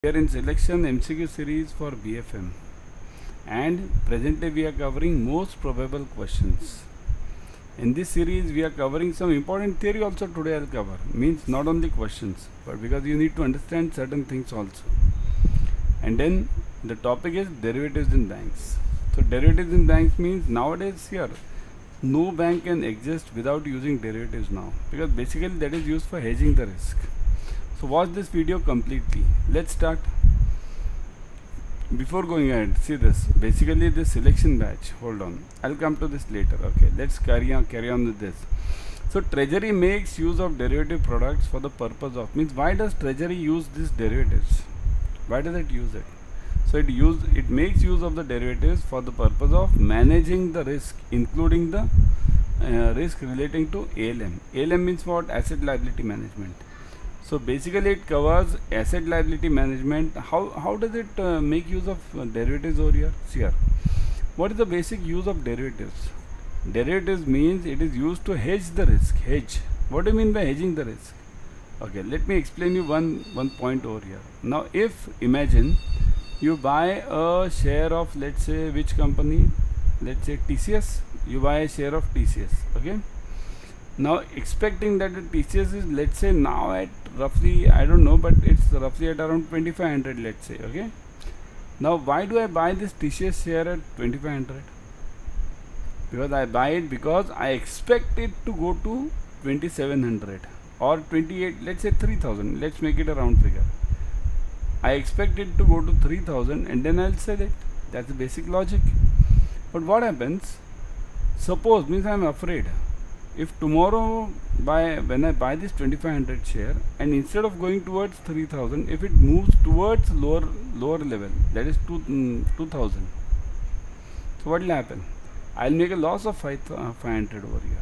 We are in selection MCQ series for BFM, and presently we are covering most probable questions. In this series we are covering some important theory also today. I'll cover, means not only questions, but because you need to understand certain things also. And then the topic is derivatives in banks. So derivatives in banks means nowadays here no bank can exist without using derivatives now, because basically that is used for hedging the risk. So watch this video completely. Let's start. Before going ahead, see this. Basically this selection batch. Hold on. I'll come to this later. Okay, let's carry on with this. So Treasury makes use of derivative products for the purpose of, means why does Treasury use these derivatives? Why does it use it? So it makes use of the derivatives for the purpose of managing the risk, including the risk relating to ALM. ALM means what? Asset liability management. So basically it covers asset liability management. How does it make use of derivatives over here? See here. What is the basic use of derivatives? Derivatives means it is used to hedge the risk. Hedge. What do you mean by hedging the risk? Okay, let me explain you one point over here. Now if imagine you buy a share of, let's say, which company? Let's say TCS. You buy a share of TCS. Okay. Now expecting that the TCS is, let's say, now at roughly, I don't know, but it's roughly at around 2500, let's say. Okay. Now why do I buy this TCS share at 2500? Because I buy it because I expect it to go to 2700 or 28, let's say 3000. Let's make it a round figure. I expect it to go to 3000 and then I'll sell it. That's the basic logic. But what happens? Suppose, means I'm afraid. If tomorrow when I buy this 2500 share and instead of going towards 3000, if it moves towards lower level, that is 2000, so what will happen? I'll make a loss of 500 over here.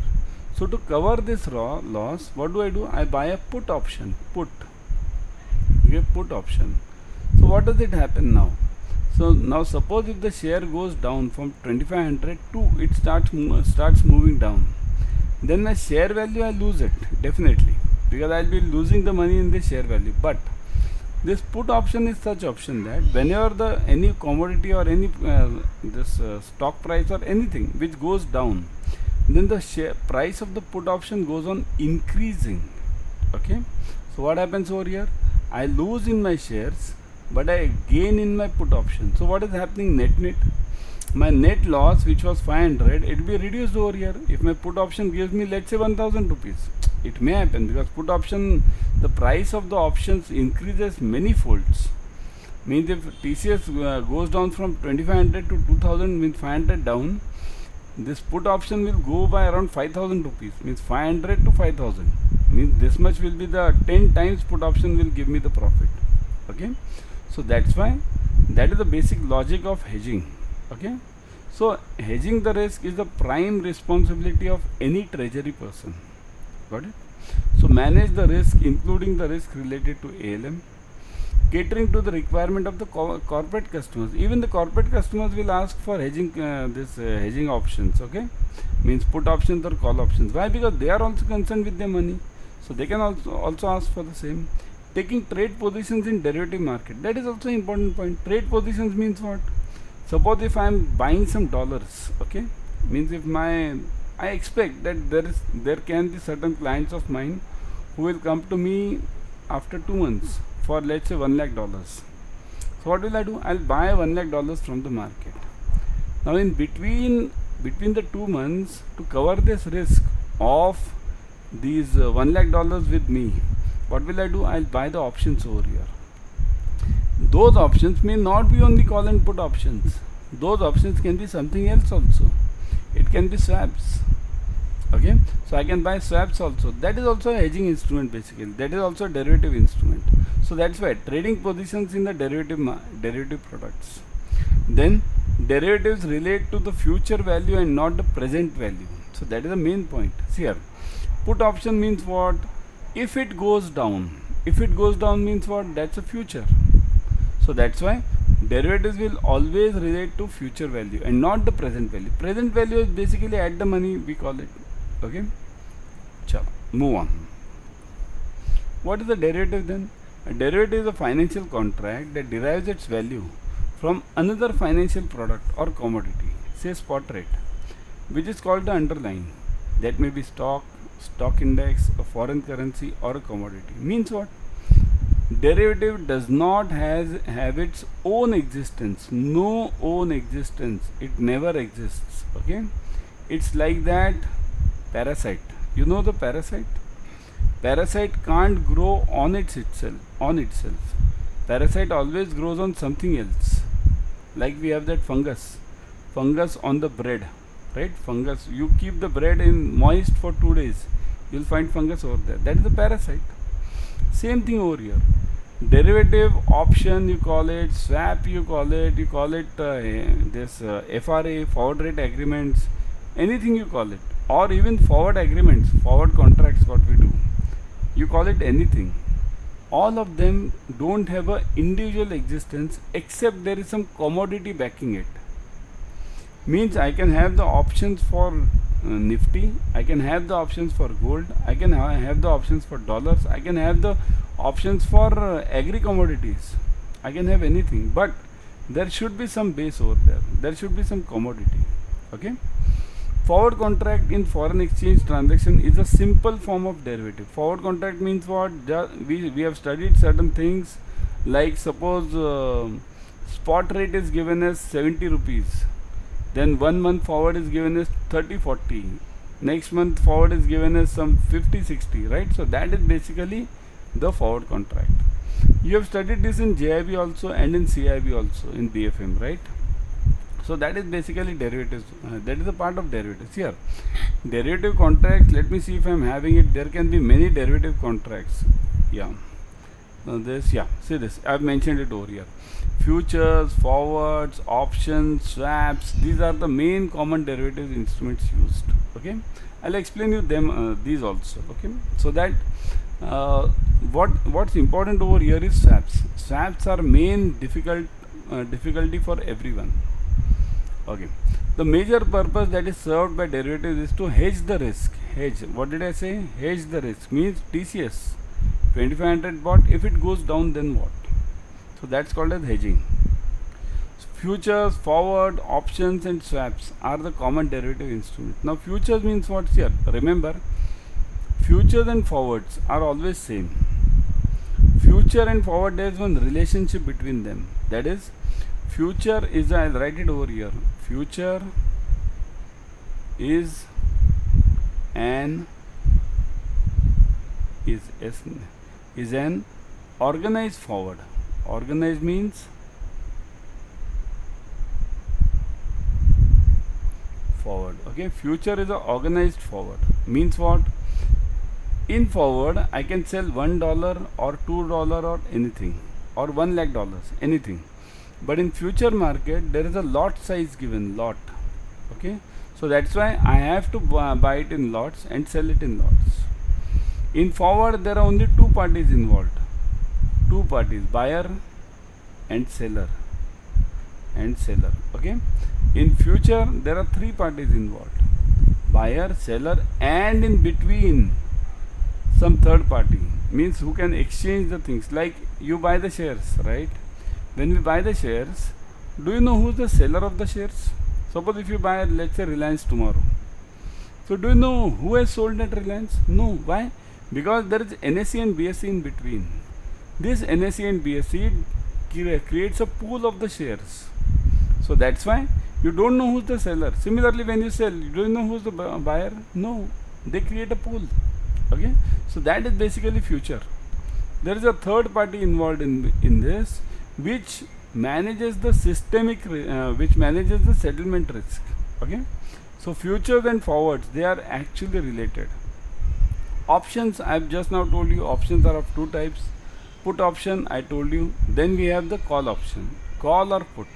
So to cover this loss, what do? I buy a put option. Put option. So what does it happen now? So now suppose if the share goes down from 2500 to it starts moving down, then my share value I lose it definitely, because I'll be losing the money in the share value. But this put option is such option that whenever any commodity or any stock price or anything which goes down, then the share price of the put option goes on increasing. Okay, so what happens over here? I lose in my shares, but I gain in my put option. So what is happening net? My net loss, which was 500, it will be reduced over here. If my put option gives me, let's say, 1000 rupees, it may happen because put option, the price of the options increases many folds. Means if TCS goes down from 2500 to 2000, means 500 down, this put option will go by around 5000 rupees, means 500 to 5000, means this much will be the 10 times put option will give me the profit. Okay, so that's why that is the basic logic of hedging. Okay, so hedging the risk is the prime responsibility of any treasury person. Got it? So manage the risk, including the risk related to ALM, catering to the requirement of the corporate customers. Even the corporate customers will ask for hedging hedging options. Okay, means put options or call options. Why? Because they are also concerned with their money, so they can also ask for the same. Taking trade positions in derivative market, that is also an important point. Trade positions means what? Suppose if I am buying some dollars, okay, means if I expect that there can be certain clients of mine who will come to me after 2 months for, let's say, $1 lakh. So what will I do? I'll buy $1 lakh from the market. Now in between the 2 months, to cover this risk of these $1 lakh with me, what will I do? I'll buy the options over here. Those options may not be only call and put options. Those options can be something else also. It can be swaps. Okay, so I can buy swaps also. That is also a hedging instrument basically. That is also a derivative instrument. So that's why trading positions in the derivative products. Then derivatives relate to the future value and not the present value. So that is the main point. See here, put option means what? If it goes down. If it goes down means what? That's a future. So that's why derivatives will always relate to future value and not the present value. Present value is basically at the money, we call it. Okay, chalo, move on. What is the derivative then? A derivative is a financial contract that derives its value from another financial product or commodity, say spot rate, which is called the underlying. That may be stock, stock index, a foreign currency, or a commodity. Means what? Derivative does not have its own existence, no own existence. It never exists. Okay, it's like that parasite. You know the parasite? Parasite can't grow on itself. Parasite always grows on something else. Like we have that fungus on the bread, right? Fungus. You keep the bread in moist for 2 days, you'll find fungus over there. That is the parasite. Same thing over here. Derivative, option, you call it, swap, you call it FRA, forward rate agreements, anything you call it, or even forward agreements, forward contracts, what we do. You call it anything. All of them don't have a individual existence except there is some commodity backing it. Means I can have the options for Nifty, I can have the options for gold, I can have the options for dollars, I can have the options for agri commodities, I can have anything, but there should be some base over there, there should be some commodity. Okay, forward contract in foreign exchange transaction is a simple form of derivative. Forward contract means what? We have studied certain things, like suppose spot rate is given as 70 rupees, then 1 month forward is given as 30-40, next month forward is given as some 50-60, right? So that is basically the forward contract. You have studied this in JIB also and in CAIIB also in BFM, right? So that is basically derivatives. That is a part of derivatives. Here, derivative contracts, let me see if I am having it. There can be many derivative contracts. Yeah. See this, I have mentioned it over here. Futures, forwards, options, swaps, these are the main common derivative instruments used. Okay, I'll explain you them these also. Okay, so that what's important over here is swaps. Swaps are main difficulty for everyone. Okay, the major purpose that is served by derivatives is to hedge the risk. Hedge, what did I say? Hedge the risk means TCS 2500 bought, if it goes down then what? So that's called as hedging. Futures, forward, options and swaps are the common derivative instruments. Now futures means what here? Remember, futures and forwards are always same. Future and forward, there is one relationship between them. That is, future is, I'll write it over here. Future is an organized forward. Organized means forward. Okay, future is a organized forward. Means what? In forward, I can sell $1 or $2 or anything, or $1 lakh, anything. But in future market, there is a lot size given, lot. Okay, so that's why I have to buy it in lots and sell it in lots. In forward, there are only two parties involved. Two parties, buyer and seller. Okay, in future there are three parties involved, buyer, seller, and in between some third party, means who can exchange the things. Like you buy the shares, right? When we buy the shares, do you know who is the seller of the shares? Suppose if you buy, let's say, Reliance tomorrow, so do you know who has sold that Reliance? No. Why? Because there is NSE and BSE in between. This NSE and BSE creates a pool of the shares. So that's why you don't know who's the seller. Similarly, when you sell, you don't know who's the buyer. No, they create a pool. Okay, so that is basically future. There is a third party involved in this, which manages the which manages the settlement risk. Okay, so futures and forwards, they are actually related. Options, I have just now told you, options are of two types. Put option, I told you. Then we have the call option, call or put.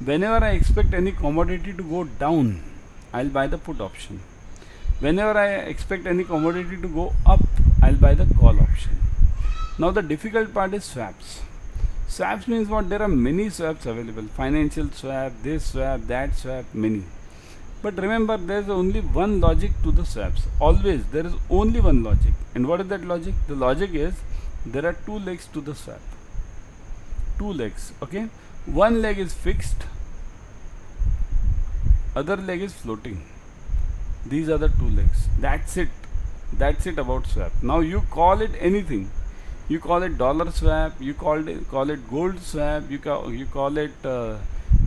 Whenever I expect any commodity to go down, I'll buy the put option. Whenever I expect any commodity to go up, I'll buy the call option. Now the difficult part is swaps. Swaps means what? There are many swaps available. Financial swap, this swap, that swap, many. But remember, there is only one logic to the swaps. Always there is only one logic. And what is that logic? The logic is, there are two legs to the swap. Two legs, okay? One leg is fixed, other leg is floating. These are the two legs. That's it. That's it about swap. Now you call it anything. You call it dollar swap, you call it gold swap, you call it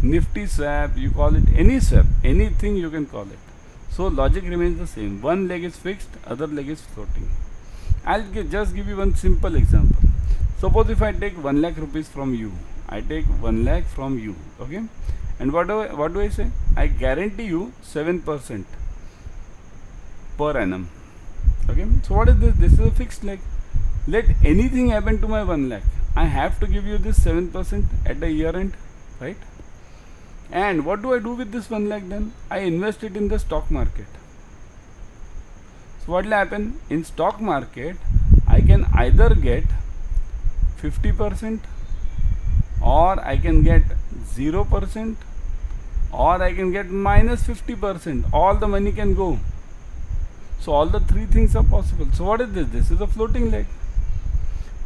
nifty swap, you call it any swap, anything you can call it. So logic remains the same. One leg is fixed, other leg is floating. I'll just give you one simple example. Suppose if I take 1 lakh rupees from you, I take 1 lakh from you, okay? And what do I say? I guarantee you 7% per annum. Okay, so what is this? This is a fixed leg. Let anything happen to my 1 lakh, I have to give you this 7% at the year end, right? And what do I do with this 1 lakh then? I invest it in the stock market. So what will happen? In stock market, I can either get 50% or I can get 0% or I can get minus 50%. All the money can go. So all the three things are possible. So what is this? This is a floating leg.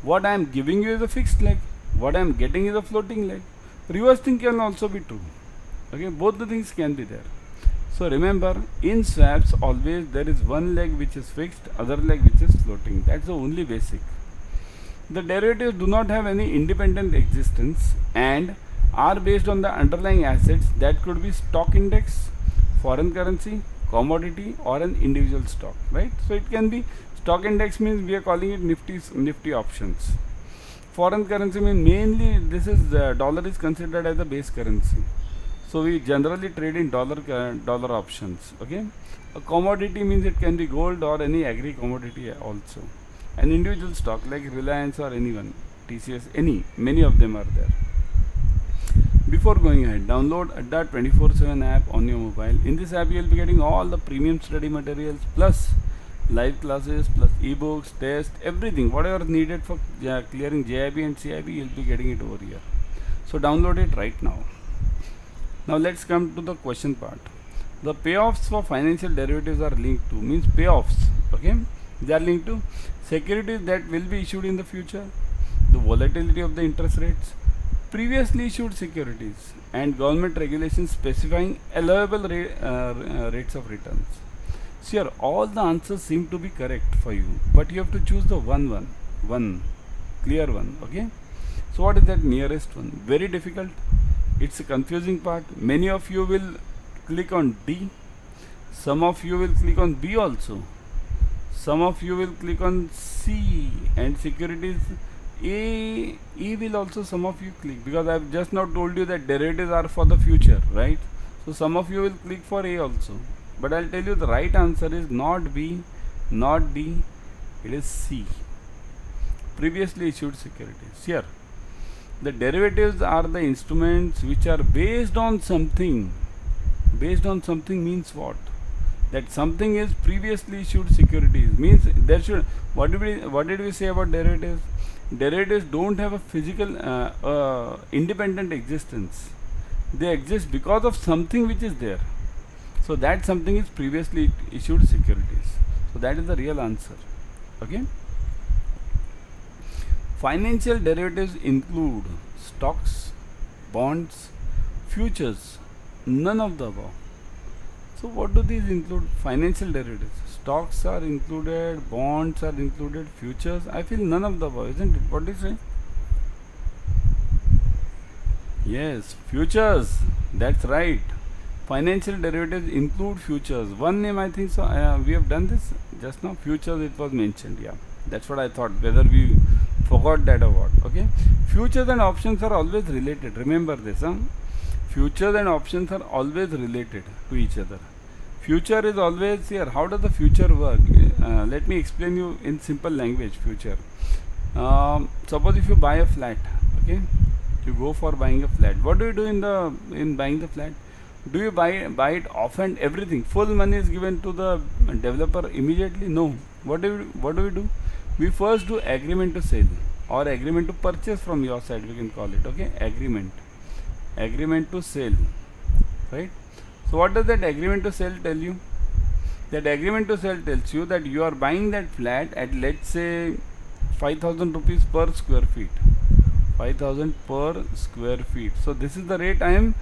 What I am giving you is a fixed leg. What I am getting is a floating leg. Reverse thing can also be true. Okay, both the things can be there. So remember, in swaps always there is one leg which is fixed, other leg which is floating. That's the only basic. The derivatives do not have any independent existence and are based on the underlying assets that could be stock index, foreign currency, commodity or an individual stock, right? So it can be stock index means we are calling it nifty options. Foreign currency means mainly this is dollar is considered as a base currency. So we generally trade in dollar options, okay? A commodity means it can be gold or any agri commodity also. An individual stock like Reliance or anyone, TCS, many of them are there. Before going ahead, download Adda 24/7 app on your mobile. In this app, you will be getting all the premium study materials plus live classes plus ebooks, tests, everything. Whatever is needed for clearing JIB and CIB, you will be getting it over here. So download it right now. Now let's come to the question part. The payoffs for financial derivatives are linked to, means payoffs, okay? They are linked to securities that will be issued in the future, the volatility of the interest rates, previously issued securities and government regulations specifying allowable rates of returns. So here all the answers seem to be correct for you, but you have to choose the one clear one, okay? So what is that nearest one? Very difficult. It's a confusing part. Many of you will click on D, some of you will click on B also, some of you will click on C, and securities E will also some of you click, because I have just now told you that derivatives are for the future, right? So some of you will click for A also, but I'll tell you the right answer is not B, not D, it is C, previously issued securities. Here the derivatives are the instruments which are based on something. Based on something means what? That something is previously issued securities, means there should, what did we say about derivatives? Derivatives don't have a physical independent existence. They exist because of something which is there. So that something is previously issued securities. So that is the real answer, okay? Financial derivatives include stocks, bonds, futures, none of the above. So what do these include? Financial derivatives. Stocks are included, bonds are included, futures. I feel none of the above, isn't it? What do you say? Yes, futures. That's right. Financial derivatives include futures. One name I think so. We have done this just now. Futures it was mentioned. Yeah, that's what I thought. Whether we forgot that or what? Okay. Futures and options are always related. Remember this, huh? Futures and options are always related to each other. Future is always here. How does the future work? Let me explain you in simple language. Future. Suppose if you buy a flat, okay, you go for buying a flat. What do you do in buying the flat? Do you buy it offhand, everything? Full money is given to the developer immediately? No. What do we do? We first do agreement to sell or agreement to purchase from your side. We can call it, okay, agreement to sell, right? So what does that agreement to sell tell you? That agreement to sell tells you that you are buying that flat at, let's say, 5,000 rupees per square feet. 5,000 per square feet. So this is the rate I am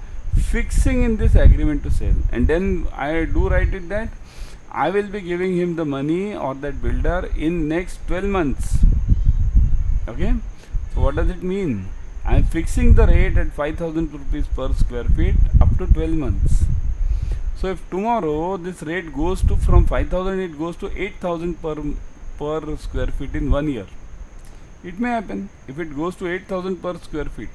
fixing in this agreement to sell, and then I do write it that I will be giving him the money or that builder in next 12 months. Okay, so what does it mean? I am fixing the rate at 5,000 rupees per square feet up to 12 months. So if tomorrow this rate goes to from 5,000, it goes to 8,000 per square feet in 1 year. It may happen. If it goes to 8,000 per square feet,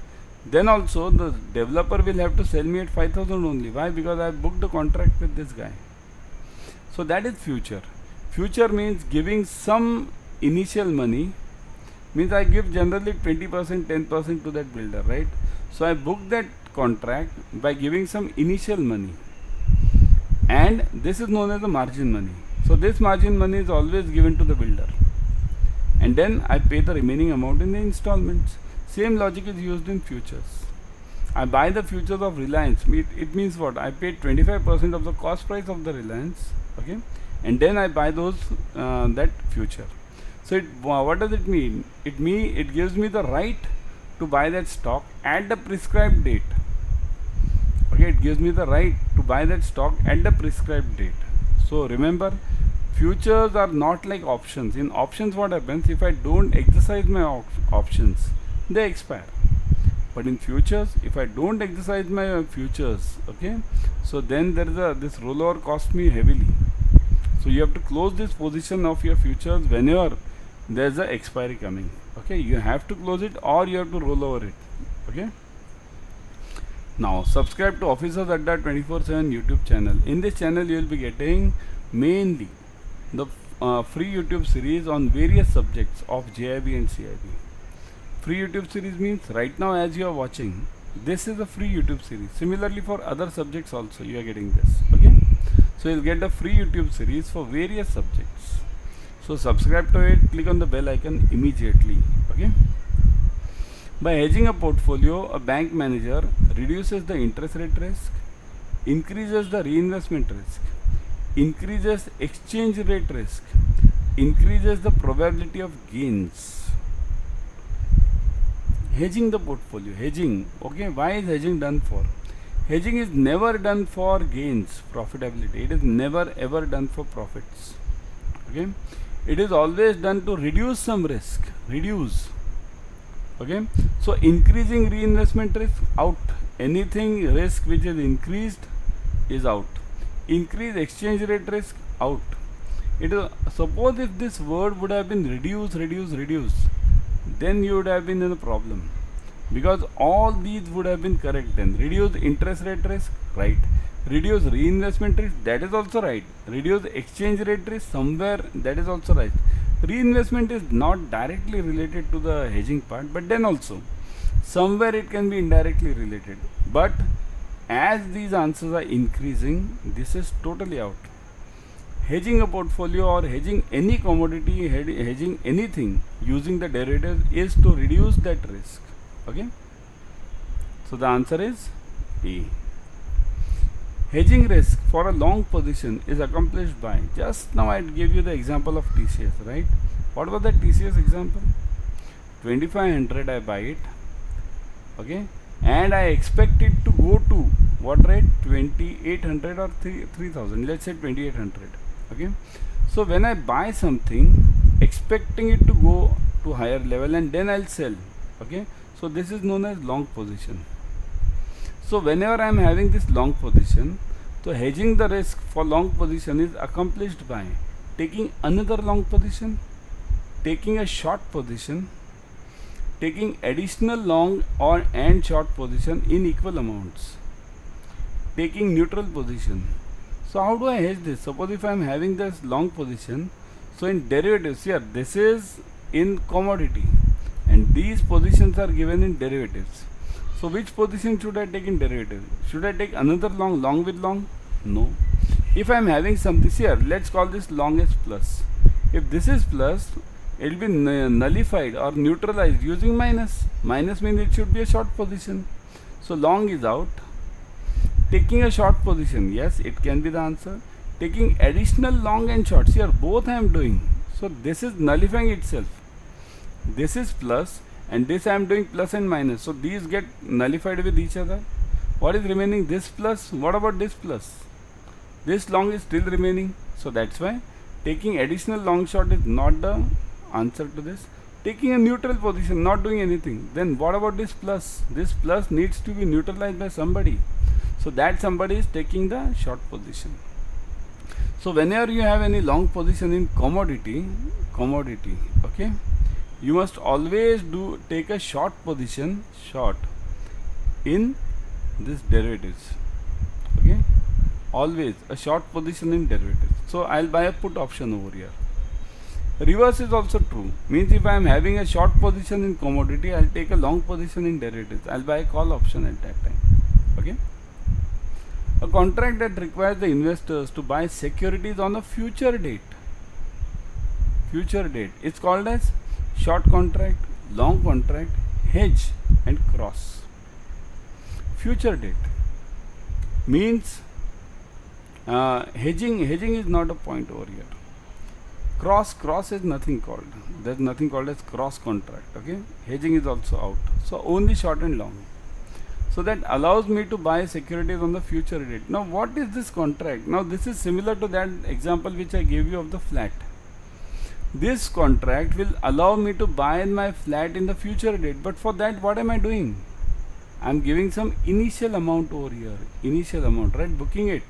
then also the developer will have to sell me at 5,000 only. Why? Because I booked a contract with this guy. So that is future. Future means giving some initial money, means I give generally 20%, 10% to that builder, right? So I book that contract by giving some initial money, and this is known as the margin money. So this margin money is always given to the builder, and then I pay the remaining amount in the installments. Same logic is used in futures. I buy the futures of Reliance. It means what? I paid 25% of the cost price of the Reliance, okay, and then I buy those that future. So what does it mean? It gives me the right to buy that stock at the prescribed date. Okay, it gives me the right to buy that stock at the prescribed date. So remember, futures are not like options. In options, what happens? If I don't exercise my options, they expire. But in futures, if I don't exercise my futures, okay, so then there is this rollover cost me heavily. So you have to close this position of your futures whenever there is a expiry coming. Okay, you have to close it or you have to roll over it. Okay. Now subscribe to Officers Adda 24/7 YouTube channel. In this channel you will be getting mainly the free YouTube series on various subjects of JIB and CIB. Free YouTube series means right now as you are watching, this is a free YouTube series. Similarly for other subjects also you are getting this. Okay, so you'll get a free YouTube series for various subjects. So subscribe to it, click on the bell icon immediately. Okay. By hedging a portfolio, a bank manager reduces the interest rate risk, increases the reinvestment risk, increases exchange rate risk, increases the probability of gains. Hedging the portfolio. Hedging. Okay, why is hedging done for? Hedging is never done for gains, profitability. It is never ever done for profits. Okay, it is always done to reduce some risk. Reduce. Okay, so increasing reinvestment risk, out. Anything risk which is increased is out. Increase exchange rate risk, out. It is, suppose if this word would have been reduce, then you would have been in a problem, because all these would have been correct then. Reduce interest rate risk, right. Reduce reinvestment risk, that is also right. Reduce exchange rate risk, somewhere, that is also right. Reinvestment is not directly related to the hedging part, but then also somewhere it can be indirectly related. But as these answers are increasing, this is totally out. Hedging a portfolio or hedging any commodity, hedging anything using the derivatives is to reduce that risk. Okay, so the answer is A. Hedging risk for a long position is accomplished by, just now I gave you the example of TCS, right? What was that TCS example? 2500 I buy it, okay, and I expect it to go to what rate? 2800 or 3000, let's say 2800. Okay, so when I buy something expecting it to go to higher level and then I'll sell. Okay, so this is known as long position. So whenever I am having this long position, so hedging the risk for long position is accomplished by taking another long position, taking a short position, taking additional long or and short position in equal amounts, taking neutral position. So how do I hedge this? Suppose if I am having this long position, so in derivatives here, this is in commodity and these positions are given in derivatives. So which position should I take in derivative? Should I take another long with long? No. If I am having something here, let's call this long as plus. If this is plus, it will be nullified or neutralized using minus. Minus means it should be a short position. So long is out. Taking a short position, yes, it can be the answer. Taking additional long and shorts, here both I am doing. So this is nullifying itself. This is plus and this I am doing plus and minus. So these get nullified with each other. What is remaining? This plus. What about this plus? This long is still remaining. So that's why taking additional long short is not the answer to this. Taking a neutral position, not doing anything. Then what about this plus? This plus needs to be neutralized by somebody. So that somebody is taking the short position. So whenever you have any long position in commodity, okay, you must always take a short position, short in this derivatives. Okay, always a short position in derivatives. So I'll buy a put option over here. Reverse is also true. Means if I am having a short position in commodity, I'll take a long position in derivatives. I'll buy a call option at that time. Okay. A contract that requires the investors to buy securities on a future date. Future date. It's called as short contract, long contract, hedge and cross. Future date means hedging is not a point over here. Cross is nothing called. There's nothing called as cross contract. Okay, hedging is also out. So only short and long. So that allows me to buy securities on the future date. Now what is this contract? Now this is similar to that example which I gave you of the flat. This contract will allow me to buy my flat in the future date. But for that, what am I doing? I'm giving some initial amount over here. Initial amount, right? Booking it.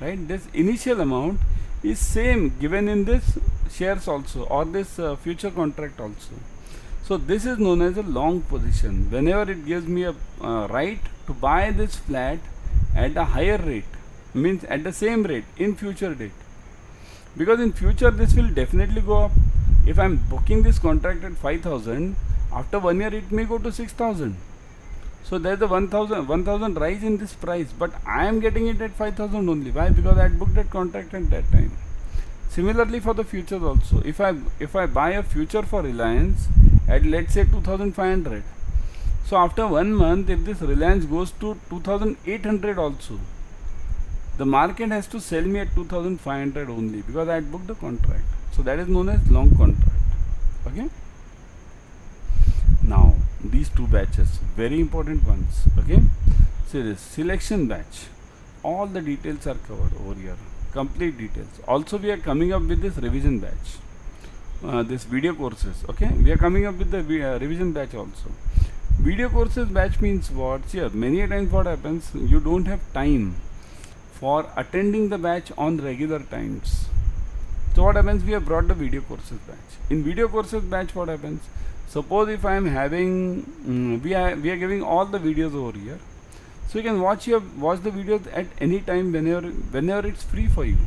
Right? This initial amount is same given in this shares also or this future contract also. So this is known as a long position. Whenever it gives me a right to buy this flat at a higher rate, means at the same rate in future date. Because in future this will definitely go up. If I am booking this contract at 5,000, after 1 year it may go to 6,000. So there is a 1,000 rise in this price, but I am getting it at 5,000 only. Why? Because I had booked that contract at that time. Similarly for the futures also. If I buy a future for Reliance at let's say 2,500, so after 1 month if this Reliance goes to 2,800 also, the market has to sell me at 2,500 only because I had booked the contract. So that is known as long contract. Okay. Now these two batches, very important ones. Okay. See this selection batch. All the details are covered over here. Complete details. Also we are coming up with this revision batch. This video courses. Okay. We are coming up with the revision batch also. Video courses batch means what? Here many a times what happens, you don't have time for attending the batch on regular times. So what happens? We have brought the video courses batch. In video courses batch what happens? Suppose if I am having, we are giving all the videos over here. So you can watch the videos at any time whenever it's free for you.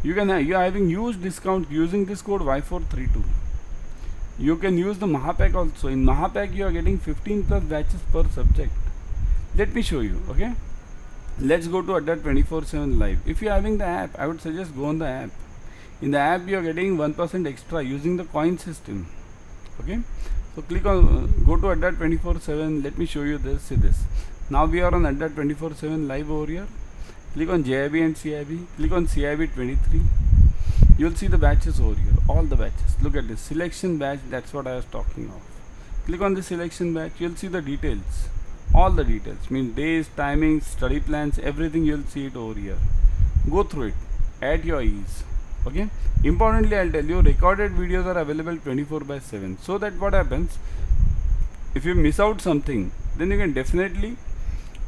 You are having huge discount using this code Y432. You can use the Mahapack also. In Mahapack you are getting 15 plus batches per subject. Let me show you. Okay. Let's go to Adda 24/7 live. If you are having the app, I would suggest go on the app. In the app you are getting 1% extra using the coin system. Okay. So click on, go to Adda 24/7. Let me show you this. See this. Now we are on Adda 24/7 live over here. Click on JIB and CIB. Click on CIB 23. You will see the batches over here. All the batches. Look at this selection batch. That's what I was talking of. Click on the selection batch. You will see the details. All the details. Mean days, timings, study plans, everything you will see it over here. Go through it at your ease. Okay. Importantly, I'll tell you, recorded videos are available 24/7. So that what happens, if you miss out something, then you can definitely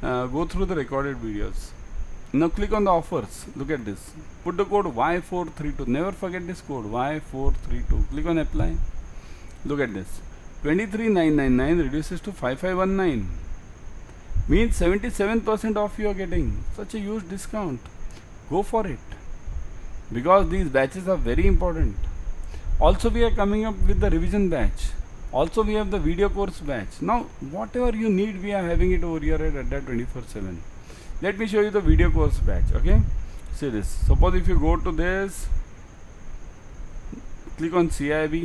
go through the recorded videos. Now click on the offers. Look at this. Put the code Y432. Never forget this code Y432. Click on apply. Look at this. 23,999 reduces to 5,519. Means 77% off you are getting. Such a huge discount. Go for it. Because these batches are very important. Also we are coming up with the revision batch. Also we have the video course batch. Now whatever you need we are having it over here at Adda 24/7. Let me show you the video course batch. Okay. See this. Suppose if you go to this, click on CIB.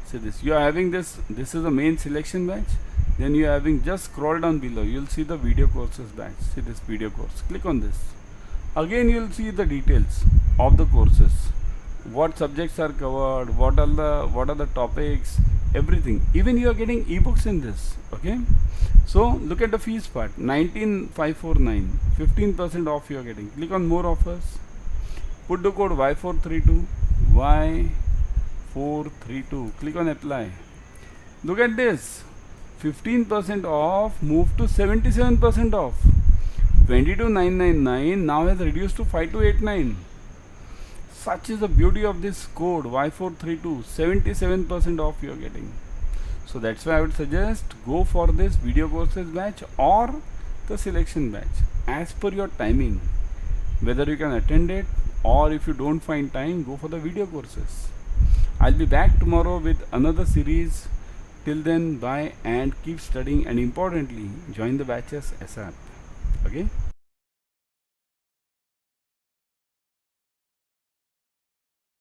See this. You are having this. This is the main selection batch. Then you are having, just scroll down below. You will see the video courses batch. See this video course. Click on this. Again you will see the details of the courses. what subjects are covered, what are the topics, everything. Even you are getting ebooks in this. Okay, so look at the fees part. 19,549, 15% off you are getting. Click on more offers, put the code Y432, Y432, click on apply. Look at this, 15% off moved to 77% off. 22,999 now has reduced to 5,289. Such is the beauty of this code Y432, 77% off you are getting. So that's why I would suggest go for this video courses batch or the selection batch as per your timing, whether you can attend it, or if you don't find time, go for the video courses. I'll be back tomorrow with another series. Till then, bye and keep studying, and importantly, join the batches ASAP. Okay.